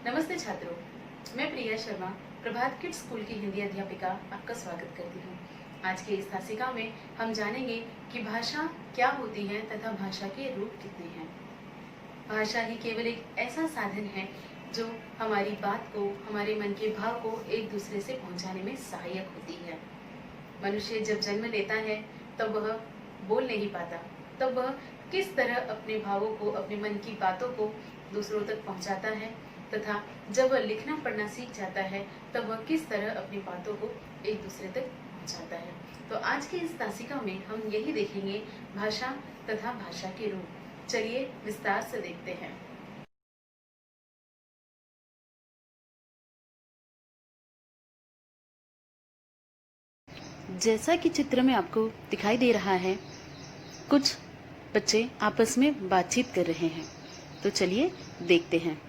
नमस्ते छात्रों, मैं प्रिया शर्मा प्रभात किड्स स्कूल की हिंदी अध्यापिका आपका स्वागत करती हूँ। आज के इस तासिका में हम जानेंगे कि भाषा क्या होती है तथा भाषा के रूप कितने हैं। भाषा ही केवल एक ऐसा साधन है जो हमारी बात को, हमारे मन के भाव को एक दूसरे से पहुंचाने में सहायक होती है। मनुष्य जब जन्म लेता है तब वह बोल नहीं पाता, तब वह किस तरह अपने भावों को, अपने मन की बातों को दूसरों तक पहुंचाता है तथा जब वह लिखना पढ़ना सीख जाता है तब वह किस तरह अपनी बातों को एक दूसरे तक पहुंचाता है। तो आज के इस तासिका में हम यही देखेंगे, भाषा तथा भाषा के रूप। चलिए विस्तार से देखते हैं। जैसा कि चित्र में आपको दिखाई दे रहा है, कुछ बच्चे आपस में बातचीत कर रहे हैं। तो चलिए देखते हैं।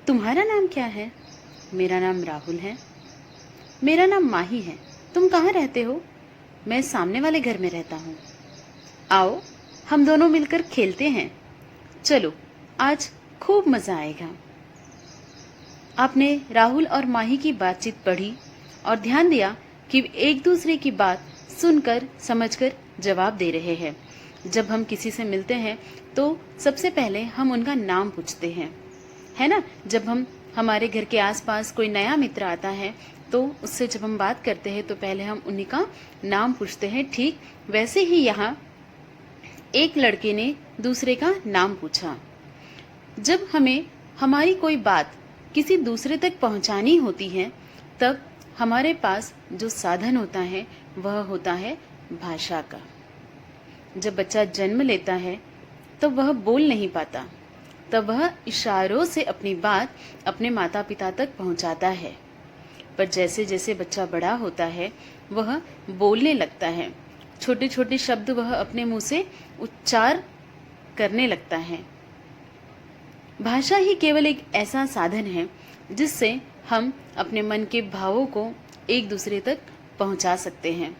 तुम्हारा नाम क्या है? मेरा नाम राहुल है। मेरा नाम माही है। तुम कहाँ रहते हो? मैं सामने वाले घर में रहता हूँ। आओ हम दोनों मिलकर खेलते हैं। चलो आज खूब मजा आएगा। आपने राहुल और माही की बातचीत पढ़ी और ध्यान दिया कि एक दूसरे की बात सुनकर, समझकर जवाब दे रहे हैं। जब हम किसी से मिलते हैं तो सबसे पहले हम उनका नाम पूछते हैं, है ना। जब हम हमारे घर के आसपास कोई नया मित्र आता है तो उससे जब हम बात करते हैं तो पहले हम उन्हीं का नाम पूछते हैं। ठीक वैसे ही यहाँ एक लड़के ने दूसरे का नाम पूछा। जब हमें हमारी कोई बात किसी दूसरे तक पहुंचानी होती है तब हमारे पास जो साधन होता है वह होता है भाषा का। जब बच्चा जन्म लेता है तब वह बोल नहीं पाता, तब वह इशारों से अपनी बात अपने माता पिता तक पहुंचाता है। पर जैसे जैसे बच्चा बड़ा होता है वह बोलने लगता है। छोटे छोटे शब्द वह अपने मुंह से उच्चार करने लगता है। भाषा ही केवल एक ऐसा साधन है जिससे हम अपने मन के भावों को एक दूसरे तक पहुंचा सकते हैं।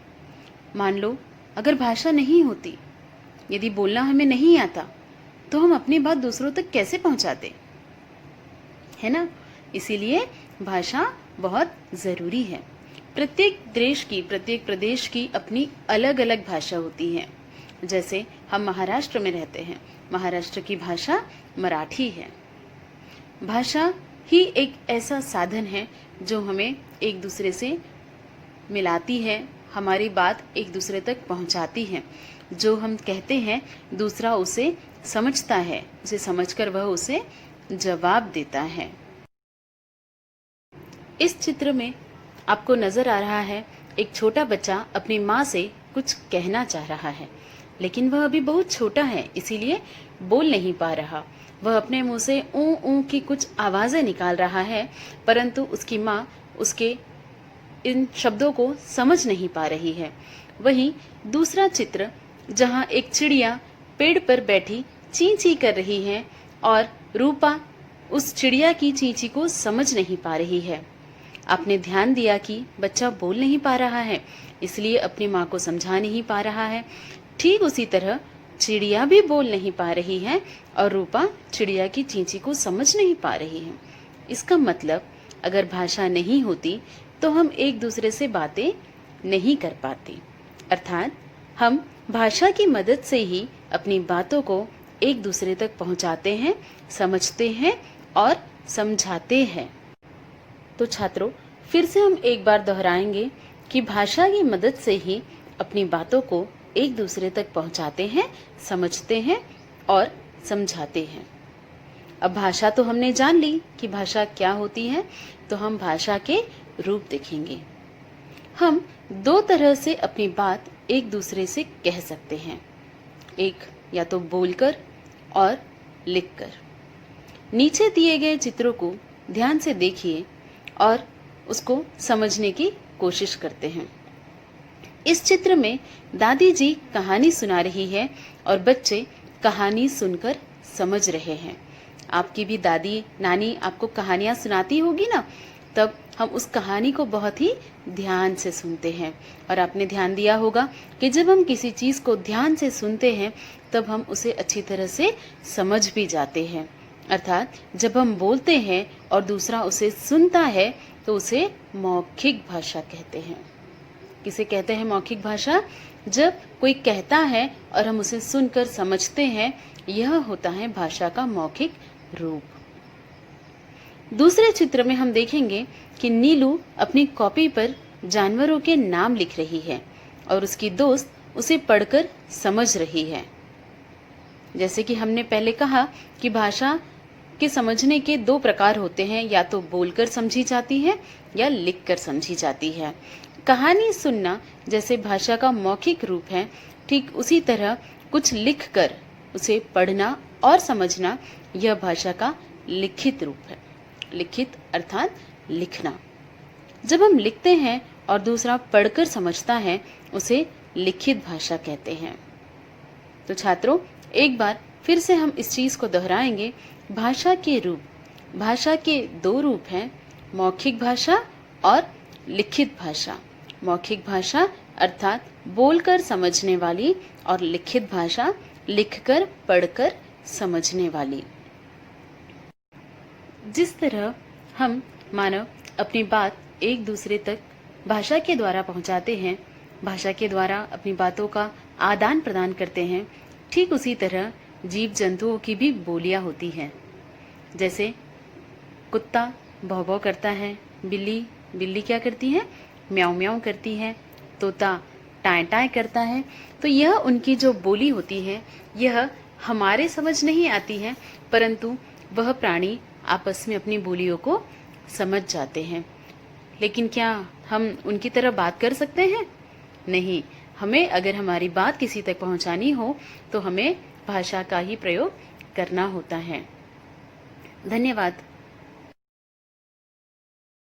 मान लो अगर भाषा नहीं होती, यदि बोलना हमें नहीं आता, तो हम अपनी बात दूसरों तक कैसे पहुंचाते, है ना। इसीलिए भाषा बहुत जरूरी है। प्रत्येक देश की, प्रत्येक प्रदेश की अपनी अलग अलग भाषा होती है। जैसे हम महाराष्ट्र में रहते हैं, महाराष्ट्र की भाषा मराठी है। भाषा ही एक ऐसा साधन है जो हमें एक दूसरे से मिलाती है, हमारी बात एक दूसरे तक पहुंचाती है। जो हम कहते हैं दूसरा उसे समझता है, उसे समझकर वह उसे जवाब देता है। इस चित्र में आपको नजर आ रहा है एक छोटा बच्चा अपनी माँ से कुछ कहना चाह रहा है, लेकिन वह अभी बहुत छोटा है, इसीलिए बोल नहीं पा रहा। वह अपने मुंह से ऊ ऊ की कुछ आवाजें निकाल रहा है, परंतु उसकी माँ उसके इन शब्दों को समझ नहीं पा रही है। वहीं दूसरा चित्र जहाँ एक चिड़िया पेड़ पर बैठी ची ची कर रही है और रूपा उस चिड़िया की चींची को समझ नहीं पा रही है। आपने ध्यान दिया कि बच्चा बोल नहीं पा रहा है, इसलिए अपनी माँ को समझा नहीं पा रहा है। ठीक उसी तरह चिड़िया भी बोल नहीं पा रही है और रूपा चिड़िया की चींची को समझ नहीं पा रही है। इसका मतलब अगर भाषा नहीं होती तो हम एक दूसरे से बातें नहीं कर पाते। अर्थात हम भाषा की मदद से ही अपनी बातों को एक दूसरे तक पहुंचाते हैं, समझते हैं और समझाते हैं। तो छात्रों, फिर से हम एक बार दोहराएंगे कि भाषा की मदद से ही अपनी बातों को एक दूसरे तक पहुंचाते हैं, समझते हैं और समझाते हैं। अब भाषा तो हमने जान ली कि भाषा क्या होती है, तो हम भाषा के रूप देखेंगे। हम दो तरह से अपनी बात एक दूसरे से कह सकते हैं, एक या तो बोलकर और लिखकर। नीचे दिए गए चित्रों को ध्यान से देखिए और उसको समझने की कोशिश करते हैं। इस चित्र में दादी जी कहानी सुना रही है और बच्चे कहानी सुनकर समझ रहे हैं। आपकी भी दादी नानी आपको कहानियां सुनाती होगी ना, तब हम उस कहानी को बहुत ही ध्यान से सुनते हैं। और आपने ध्यान दिया होगा कि जब हम किसी चीज को ध्यान से सुनते हैं तब हम उसे अच्छी तरह से समझ भी जाते हैं। अर्थात जब हम बोलते हैं और दूसरा उसे सुनता है तो उसे मौखिक भाषा कहते हैं। किसे कहते हैं मौखिक भाषा? जब कोई कहता है और हम उसे सुनकर समझते हैं, यह होता है भाषा का मौखिक रूप। दूसरे चित्र में हम देखेंगे कि नीलू अपनी कॉपी पर जानवरों के नाम लिख रही है और उसकी दोस्त उसे पढ़कर समझ रही है। जैसे कि हमने पहले कहा कि भाषा के समझने के दो प्रकार होते हैं, या तो बोलकर समझी जाती है या लिखकर समझी जाती है। कहानी सुनना जैसे भाषा का मौखिक रूप है, ठीक उसी तरह कुछ लिखकर उसे पढ़ना और समझना यह भाषा का लिखित रूप है। लिखित अर्थात लिखना। जब हम लिखते हैं और दूसरा पढ़कर समझता है, उसे लिखित भाषा कहते हैं। तो छात्रों, एक बार फिर से हम इस चीज को दोहराएंगे। भाषा के रूप, भाषा के दो रूप हैं, मौखिक भाषा और लिखित भाषा। मौखिक भाषा अर्थात बोलकर समझने वाली और लिखित भाषा लिखकर पढ़कर समझने वाली। जिस तरह हम मानव अपनी बात एक दूसरे तक भाषा के द्वारा पहुंचाते हैं, भाषा के द्वारा अपनी बातों का आदान प्रदान करते हैं, ठीक उसी तरह जीव जंतुओं की भी बोलियां होती हैं। जैसे कुत्ता भौं भौं करता है, बिल्ली क्या करती है? म्याऊं म्याऊं करती है, तोता टाएं टाएं करता है। तो यह उनकी जो बोली होती है, यह हमारे समझ नहीं आती है, परंतु वह प्राणी आपस में अपनी बोलियों को समझ जाते हैं। लेकिन क्या हम उनकी तरह बात कर सकते हैं? नहीं। हमें अगर हमारी बात किसी तक पहुंचानी हो तो हमें भाषा का ही प्रयोग करना होता है। धन्यवाद।